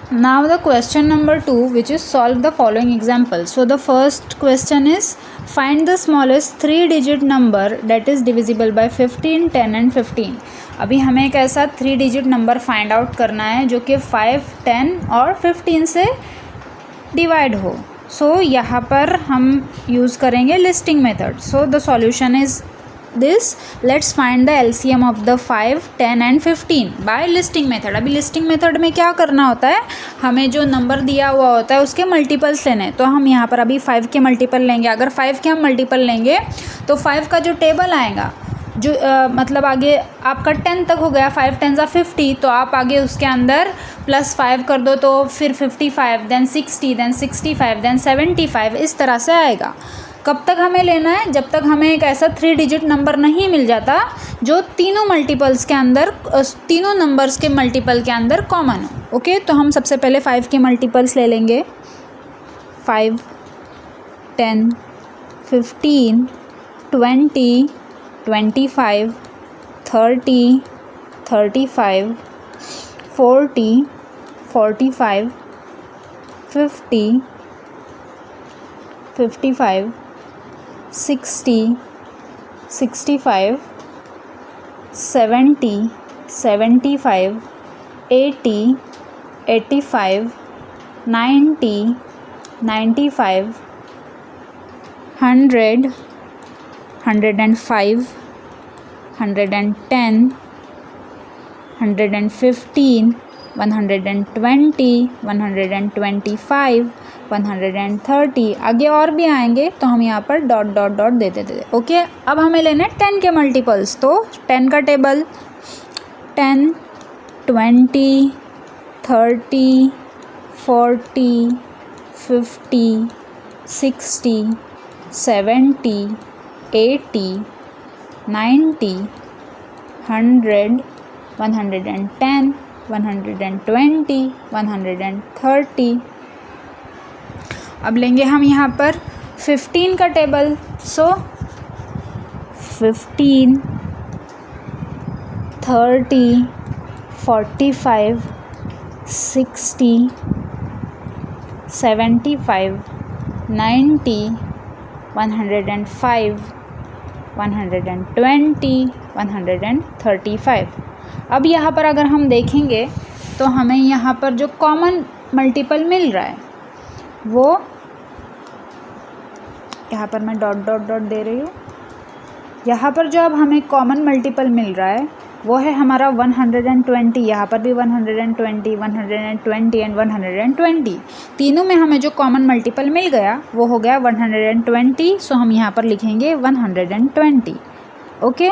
Now the question number 2, which is solve the following example. So the first question is find the smallest 3-digit number that is divisible by 15, 10 and 15. अभी हमें एक ऐसा 3-digit number find out करना है जो कि 5, 10 और 15 से डिवाइड हो. सो यहाँ पर हम यूज़ करेंगे listing method. So the solution is this. Let's find the LCM of the 5, 10 and 15 by listing method. अभी लिस्टिंग मेथड में क्या करना होता है, हमें जो नंबर दिया हुआ होता है उसके मल्टीपल्स लेने हैं. तो हम यहाँ पर अभी 5 के मल्टीपल लेंगे. अगर 5 के हम मल्टीपल लेंगे तो 5 का जो टेबल आएगा जो मतलब आगे आपका 10 तक हो गया, 5 10 50, तो आप आगे उसके अंदर +5 कर दो तो फिर 55, देन 60, देन 65, देन 75, इस तरह से आएगा. कब तक हमें लेना है, जब तक हमें एक ऐसा 3-digit नंबर नहीं मिल जाता जो तीनों मल्टीपल्स के अंदर, तीनों नंबर्स के मल्टीपल के अंदर कॉमन हो. ओके, तो हम सबसे पहले 5 के मल्टीपल्स ले लेंगे. 5, 10, 15, 20, 25, 30, 35, 40, 45, 50, 55, 60, 65, 70, 75, 80, 85, 90, 95, 100, 105, 110, 115, 120, 125, 130, आगे और भी आएंगे तो हम यहाँ पर डॉट डॉट डॉट देते देते. ओके, अब हमें लेना है 10 के मल्टीपल्स. तो 10 का टेबल 10, 20, 30, 40, 50, 60, 70, 80, 90, 100, 110, 120, 130. अब लेंगे हम यहाँ पर 15 का टेबल. सो 15, 30, 45, 60, 75, 90, 105, 120, 135. अब यहाँ पर अगर हम देखेंगे तो हमें यहाँ पर जो कॉमन मल्टीपल मिल रहा है वो, यहाँ पर मैं डॉट डॉट डॉट दे रही हूँ, यहाँ पर जो अब हमें कॉमन मल्टीपल मिल रहा है वो है हमारा 120. यहाँ पर भी 120, 120 एंड 120. तीनों में हमें जो कॉमन मल्टीपल मिल गया वो हो गया 120. सो हम यहाँ पर लिखेंगे 120. ओके,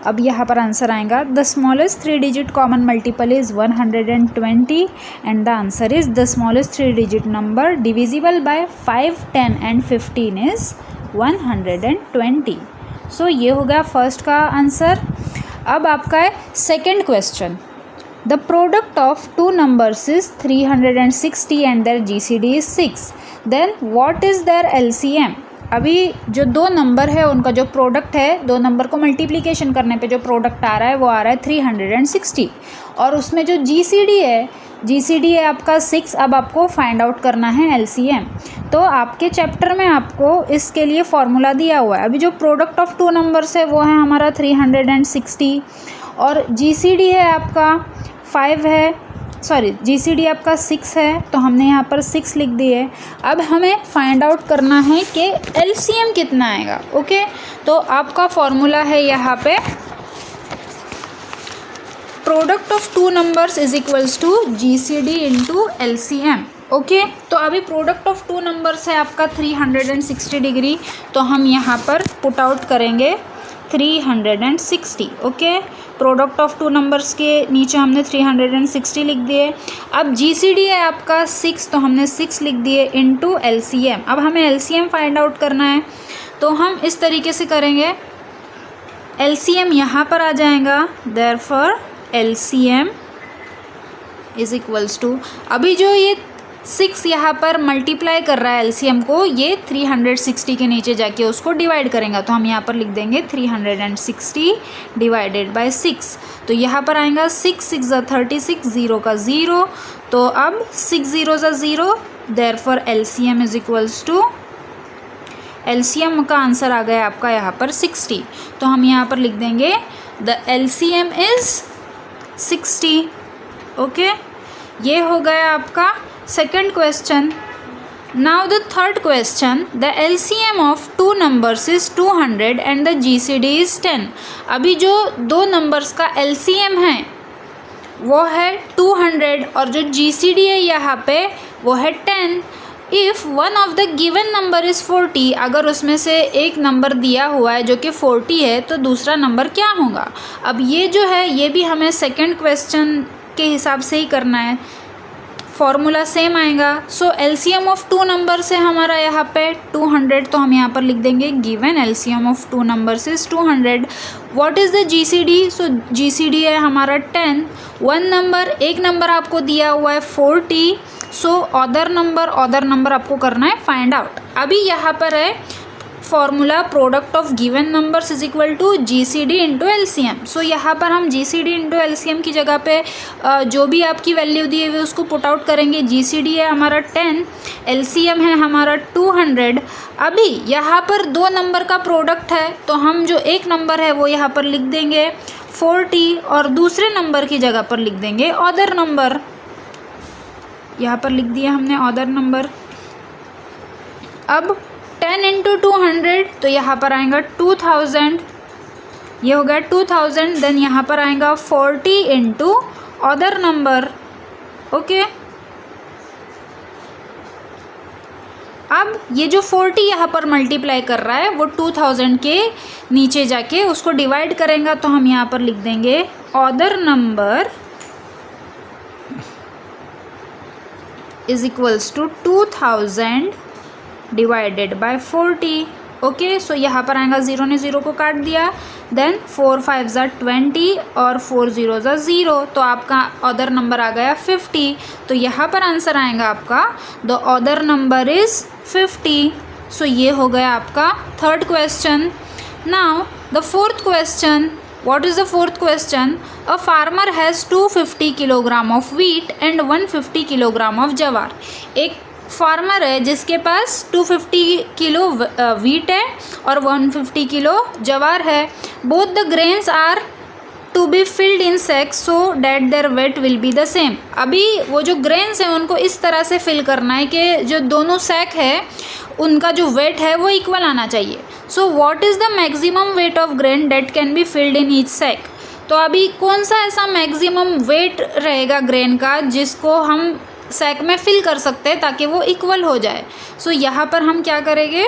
अब यहाँ पर आंसर आएगा the smallest 3-digit common multiple is 120 and the answer is the smallest 3-digit number divisible by 5, 10 and 15 is 120. So ये हो गया फर्स्ट का आंसर. अब आपका है second question. The product of 2 numbers is 360 and their GCD is 6. Then what is their LCM. अभी जो 2 number है उनका जो प्रोडक्ट है, 2 नंबर को मल्टीप्लिकेशन करने पे जो प्रोडक्ट आ रहा है वो आ रहा है 360, और उसमें जो GCD है आपका 6. अब आपको फाइंड आउट करना है LCM. तो आपके चैप्टर में आपको इसके लिए फॉर्मूला दिया हुआ है. अभी जो प्रोडक्ट ऑफ 2 नंबर्स है वो है हमारा 360 और GCD है आपका 5 है, सॉरी GCD आपका 6 है, तो हमने यहाँ पर 6 लिख दिए. अब हमें फाइंड आउट करना है कि LCM कितना आएगा. ओके, तो आपका फॉर्मूला है यहाँ पे product of 2 numbers is equals to GCD into LCM. Okay, तो अभी प्रोडक्ट ऑफ 2 numbers है आपका 360 डिग्री, तो हम यहाँ पर पुट आउट करेंगे 360. ओके, प्रोडक्ट ऑफ 2 numbers के नीचे हमने 360 लिख दिए. अब GCD है आपका 6, तो हमने 6 लिख दिए इंटू LCM. अब हमें LCM फाइंड आउट करना है, तो हम इस तरीके से करेंगे. LCM यहाँ पर आ जाएगा, therefore LCM is equals to, अभी जो ये 6 यहाँ पर मल्टीप्लाई कर रहा है LCM को, ये 360 के नीचे जाके उसको डिवाइड करेंगे, तो हम यहाँ पर लिख देंगे 360 डिवाइडेड बाय 6. तो यहाँ पर आएगा 6 6 36, 0 का 0, तो अब 6 ज़ीरो ज़ा zero, therefore LCM is equals to, LCM का आंसर आ गया आपका यहाँ पर 60। तो हम यहाँ पर लिख देंगे द LCM इज़ 60। ओके, ये हो गया आपका second question. Now the third question, the LCM of two numbers is 200 and the GCD is 10। अभी जो दो नंबर्स का LCM है वो है 200 और जो GCD है यहाँ पे वो है 10। If one of the given number is 40, अगर उसमें से एक नंबर दिया हुआ है जो कि 40 है तो दूसरा नंबर क्या होगा। अब ये जो है ये भी हमें सेकंड क्वेश्चन के हिसाब से ही करना है, फॉर्मूला सेम आएगा। सो LCM ऑफ टू नंबर्स है हमारा यहाँ पे 200, तो हम यहाँ पर लिख देंगे given LCM of two numbers is 200। What is the GCD, so GCD है हमारा 10। एक नंबर आपको दिया हुआ है 40, सो अदर नंबर आपको करना है फाइंड आउट। अभी यहाँ पर है formula product of given numbers is equal to GCD into LCM। So यहाँ पर हम GCD इंटू LCM की जगह पे जो भी आपकी वैल्यू दी हुई उसको पुट आउट करेंगे। GCD है हमारा 10, LCM है हमारा 200। अभी यहाँ पर दो नंबर का प्रोडक्ट है तो हम जो एक नंबर है वो यहाँ पर लिख देंगे 40 और दूसरे नंबर की जगह पर लिख देंगे अदर नंबर। यहाँ पर लिख दिया हमने अदर नंबर। अब 10 इंटू 200 तो यहाँ पर आएगा 2000, ये हो गया 2000। देन यहाँ पर आएगा 40 इंटू अदर नंबर। ओके, अब ये जो 40 यहाँ पर मल्टीप्लाई कर रहा है वो 2000 के नीचे जाके उसको डिवाइड करेंगे, तो हम यहाँ पर लिख देंगे other number is equals to 2000 divided by 40। Okay, so यहाँ पर आएगा 0 ने 0 को काट दिया, देन 4 5 ज़ा 20 और 4 0 ज़ा 0, तो आपका अदर नंबर आ गया 50। तो यहाँ पर आंसर आएगा आपका द अदर नंबर इज़ 50। सो ये हो गया आपका third question. Now the fourth question, what is the fourth question. A farmer has 250 kilogram of wheat and 150 kilogram of जवार। एक फार्मर है जिसके पास 250 किलो व्हीट है और 150 किलो जवार है। Both the grains are to be filled in sacks so that their weight will be the same. अभी वो जो ग्रेन्स हैं उनको इस तरह से फिल करना है कि जो दोनों सैक है उनका जो वेट है वो इक्वल आना चाहिए। So what is the maximum weight of grain that can be filled in each sack. तो अभी कौन सा ऐसा मैक्सिमम वेट रहेगा ग्रेन का जिसको हम सैक में फिल कर सकते हैं ताकि वो इक्वल हो जाए। सो यहाँ पर हम क्या करेंगे,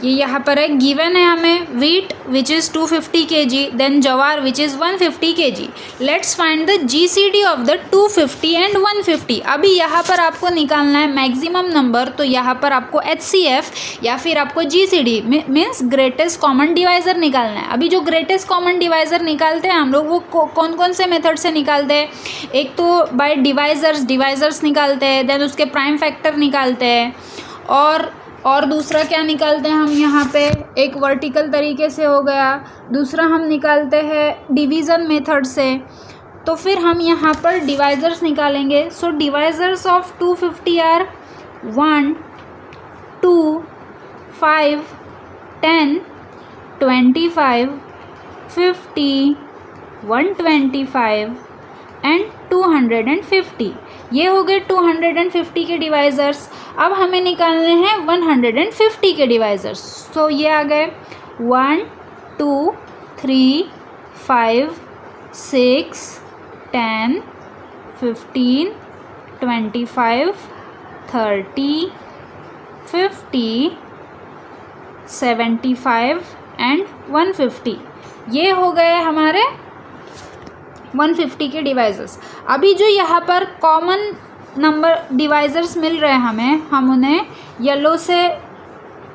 ये यहाँ पर है गिवन है हमें wheat which is 250 kg, then जवार which is 150 kg। Let's find the GCD of the 250 and 150। अभी यहाँ पर आपको निकालना है मैक्सिमम नंबर, तो यहाँ पर आपको HCF या फिर आपको GCD means greatest common divisor निकालना है। अभी जो ग्रेटेस्ट कॉमन डिवाइज़र निकालते हैं हम लोग वो कौन कौन से मेथड से निकालते हैं। एक तो बाय डिवाइज़र्स निकालते हैं, देन उसके प्राइम फैक्टर निकालते हैं, और दूसरा क्या निकालते हैं हम यहाँ पे, एक वर्टिकल तरीके से हो गया, दूसरा हम निकालते हैं डिवीज़न मेथड से। तो फिर हम यहाँ पर डिवाइज़र्स निकालेंगे। सो डिवाइज़र्स ऑफ 250 आर 1 2 5 10 25 50 125 एंड 250। ये हो गए 250 के डिवाइज़र्स। अब हमें निकालने हैं 150 के डिवाइज़र्स। सो ये आ गए 1 2 3 5 6 10 15 25 30 50 75 एंड 150। ये हो गए हमारे 150 के डिवाइज़र्स। अभी जो यहाँ पर कॉमन नंबर डिवाइज़र्स मिल रहे हैं हमें, हम उन्हें येलो से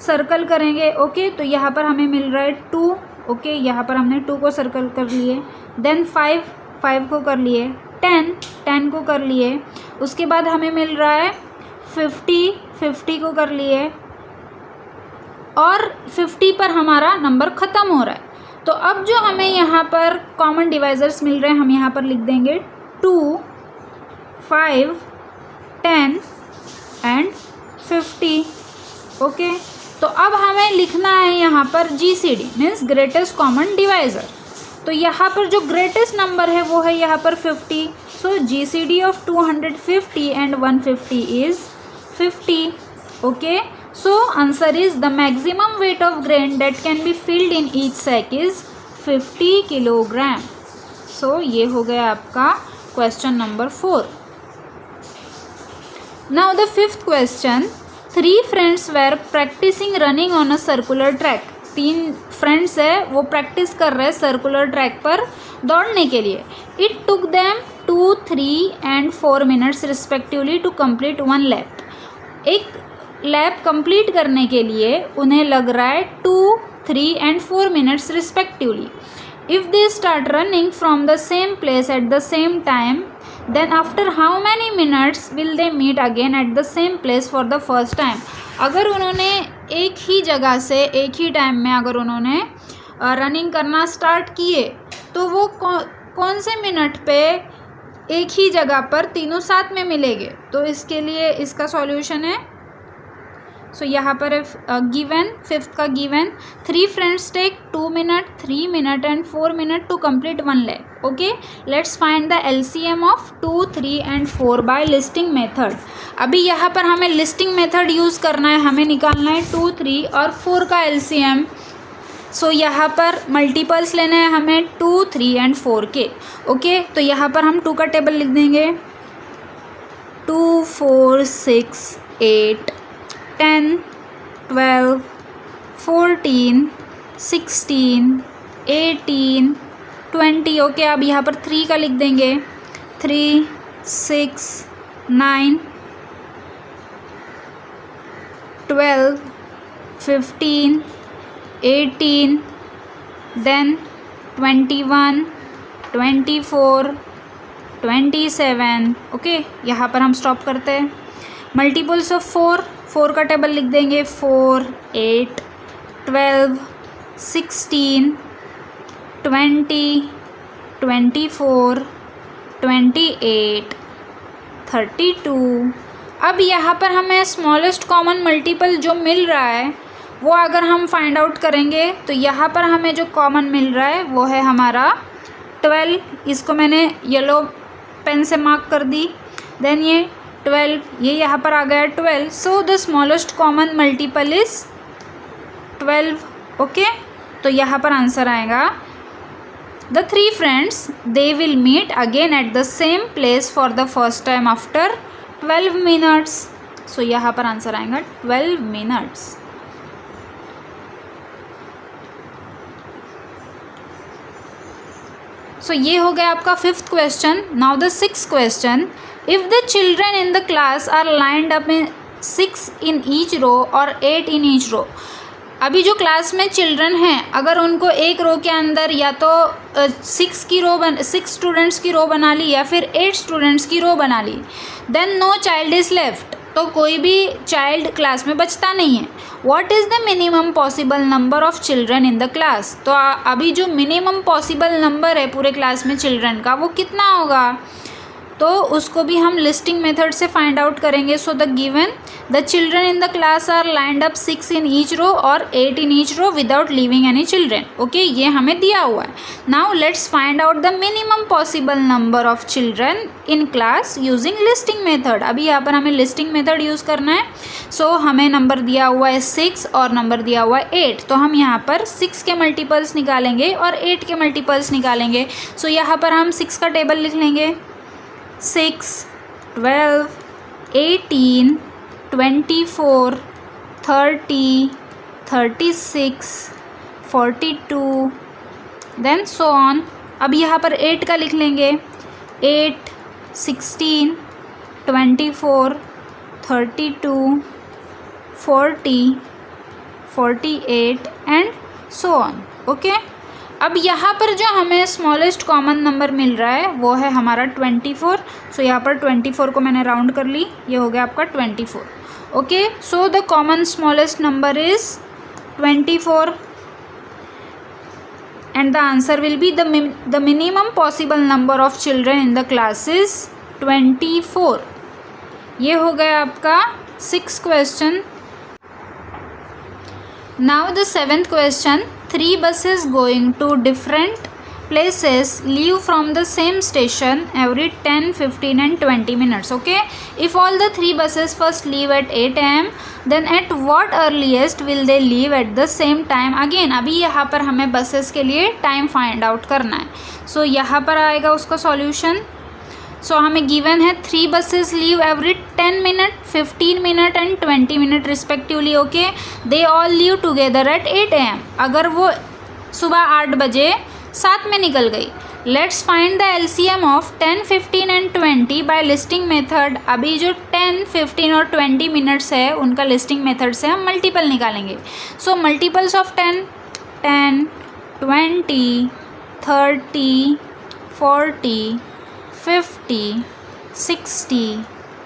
सर्कल करेंगे। ओके, तो यहाँ पर हमें मिल रहा है 2। ओके, यहाँ पर हमने 2 को सर्कल कर लिए, देन 5 को कर लिए, 10 को कर लिए, उसके बाद हमें मिल रहा है 50 को कर लिए, और 50 पर हमारा नंबर ख़त्म हो रहा है। तो अब जो हमें यहाँ पर कॉमन डिवाइज़र्स मिल रहे हैं हम यहाँ पर लिख देंगे 2 5, 10 एंड 50। ओके, तो अब हमें लिखना है यहाँ पर GCD means greatest common divisor. तो यहाँ पर जो ग्रेटेस्ट नंबर है वो है यहाँ पर 50। So GCD of 250 and 150 is 50। Okay, so answer is the maximum weight of grain that can be filled in each sack is 50 kilogram. So ये हो गया आपका question number 4। Now the fifth question, 3 friends were practising running on a circular track. 3 friends है वो practice कर रहे हैं circular track पर दौड़ने के लिए। It took them 2, 3 and 4 minutes respectively to complete 1 lap. एक लैप कंप्लीट करने के लिए उन्हें लग रहा है 2, 3 and 4 minutes respectively. If they start running from the same place at the same time, then after how many minutes will they meet again at the same place for the first time। अगर उन्होंने एक ही जगह से एक ही time में अगर उन्होंने running करना स्टार्ट किए तो वो कौन से मिनट पे एक ही जगह पर तीनों साथ में मिलेंगे। तो इसके लिए इसका सॉल्यूशन है, सो यहाँ पर है गिवन, फिफ्थ का given, 3 friends take 2 minute, 3 minute and 4 minute to complete 1 lap. Okay, let's find the LCM of 2, 3 and 4 by listing method. अभी यहाँ पर हमें लिस्टिंग मेथड यूज़ करना है, हमें निकालना है 2, 3 और 4 का LCM। सो यहाँ पर मल्टीपल्स लेने हैं हमें 2, 3 एंड 4 के। ओके, तो यहाँ पर हम 2 का टेबल लिख देंगे, 2, 4, 6, 8, 10, 12, 14, 16, 18, 20। ओके, अब यहाँ पर 3 का लिख देंगे, 3, 6, 9, 12, 15, 18, देन 21, 24, 27। ओके, यहाँ पर हम स्टॉप करते हैं। मल्टीपल्स ऑफ 4 का टेबल लिख देंगे, 4, 8, 12, 16, 20, 24, 28, 32। अब यहाँ पर हमें स्मॉलेस्ट कॉमन मल्टीपल जो मिल रहा है वो अगर हम फाइंड आउट करेंगे तो यहाँ पर हमें जो कॉमन मिल रहा है वो है हमारा 12। इसको मैंने येलो पेन से मार्क कर दी। देन ये 12, ये यहाँ पर आ गया 12। So the smallest common multiple is 12। Okay, तो यहाँ पर आंसर आएगा the 3 friends they will meet again at the same place for the first time after 12 minutes. So यहाँ पर आंसर आएगा 12 मिनट्स। सो ये हो गया आपका 5th question. Now the 6th question, if the children in the class are lined up in 6 in each row और 8 in each रो। अभी जो क्लास में चिल्ड्रन हैं अगर उनको एक रो के अंदर या तो 6 स्टूडेंट्स की रो बना ली या फिर 8 स्टूडेंट्स की रो बना ली, then no child is left, तो कोई भी चाइल्ड क्लास में बचता नहीं है। What is the minimum possible number of children in the class. तो अभी जो मिनिमम पॉसिबल नंबर है पूरे क्लास में चिल्ड्रन का वो कितना होगा, तो उसको भी हम लिस्टिंग मेथड से फाइंड आउट करेंगे। So the given the children in the class are lined up 6 in each row और 8 in each row without leaving any children. Okay, ये हमें दिया हुआ है। Now let's find out the minimum possible number of children in class using listing method. अभी यहाँ पर हमें लिस्टिंग मेथड यूज़ करना है। सो हमें नंबर दिया हुआ है 6 और नंबर दिया हुआ है 8, तो हम यहाँ पर 6 के मल्टीपल्स निकालेंगे और 8 के मल्टीपल्स निकालेंगे। सो यहाँ पर हम 6 का टेबल लिख लेंगे, 6, 12, 18, 24, 30, 36, 42, देन सो ऑन। अब यहाँ पर 8 का लिख लेंगे, 8, 16, 24, 32, 40, 48 एंड सो ऑन। ओके, अब यहाँ पर जो हमें स्मॉलेस्ट कॉमन नंबर मिल रहा है वो है हमारा 24। सो यहाँ पर 24 को मैंने राउंड कर ली, ये हो गया आपका 24। Okay, so the common smallest number is 24 and the answer will be the minimum possible number of children in the class is 24। ये हो गया आपका 6th question. Now the 7th question, 3 buses going to different places leave from the same station every 10, 15 and 20 minutes. Okay, if all the 3 buses first leave at 8 am, then at what earliest will they leave at the same time? Again अभी यहाँ पर हमें buses के लिए time find out करना है। सो यहाँ पर आएगा उसका सॉल्यूशन। सो हमें गिवन है 3 buses leave every 10 minute, 15 minute and 20 minute respectively. Okay, they all leave together at 8 am। अगर वो सुबह 8 बजे साथ में निकल गई। Let's find the LCM of 10, 15 and 20 by listing method. अभी जो 10, 15 और 20 मिनट्स है उनका लिस्टिंग मेथड से हम मल्टीपल निकालेंगे। सो multiples of 10, 10, 20, 30, 40, 50, 60,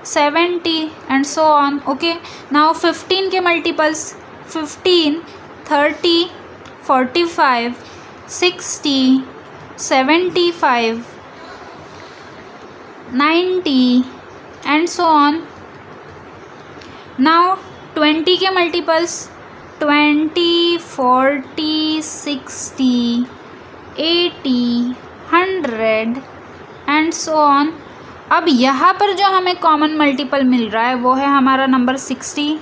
70 and so on. Okay, now 15 के multiples 15, 30, 45, 60, 75, 90 and so on. Now 20 के मल्टीपल्स 20, 40, 60, 80, 100 एंड सो ऑन। अब यहाँ पर जो हमें कॉमन मल्टीपल मिल रहा है वो है हमारा नंबर 60।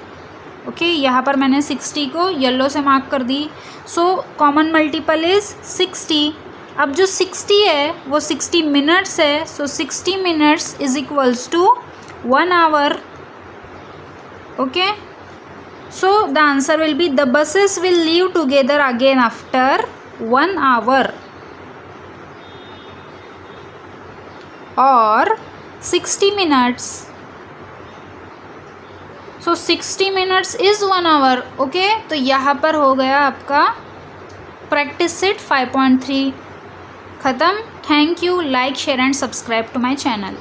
ओके, यहाँ पर मैंने 60 को येलो से मार्क कर दी। So common multiple is 60। अब जो 60 है वो 60 मिनट्स है। So 60 minutes is equals to 1 hour. Okay, so the answer will be the buses will leave together again after 1 hour और 60 minutes. So 60 minutes is 1 hour. Okay, तो यहाँ पर हो गया आपका प्रैक्टिस सेट 5.3 ख़त्म। Thank you. Like, share and subscribe to my channel.